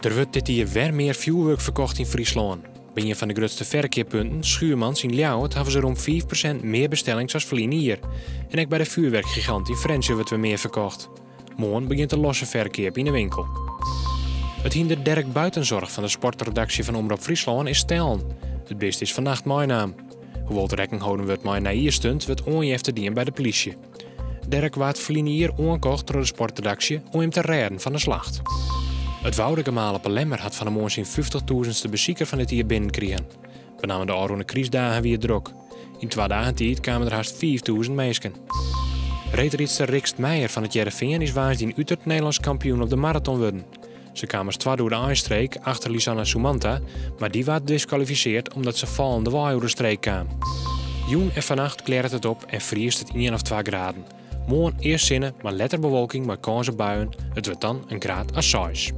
Er wordt dit jaar weer meer vuurwerk verkocht in Friesland. Bij een van de grootste verkeerpunten, Schuurmans in Ljouwert, hebben ze rond 5% meer bestellingen als verleden jaar. En ook bij de vuurwerkgigant in Frensje wordt weer meer verkocht. Morgen begint de losse verkeer in de winkel. Het hinder Dirk Buitenzorg van de sportredactie van Omroep Friesland is stellen. Het beste is vannacht mijn naam. Hoewel het rekening houden wordt met een stunt, wordt onjeft te dienen bij de politie. Dirk werd verleden jaar aangekocht door de sportredactie om hem te redden van de slacht. Het Woudegemalen op Lemmer had van de morgen zijn 50.000ste bezoeker van dit jaar binnenkregen. Benamen de Aroene Kriesdagen weer druk. In 2 dagen tijd kwamen er haast 4.000 mensen. Reedrietster Rikst Meijer van het Jereveen is waasdien Utrecht Nederlands kampioen op de marathon worden. Ze kwamen 2 door de aanstreek achter Lisanna Soumanta, maar die werd disqualificeerd omdat ze vallende waai door de streek kwam. Joen en vannacht kleert het op en vriest het 1 of 2 graden. Morgen eerst zinnen, maar letter bewolking met kans op buien. Het wordt dan een graad als 6.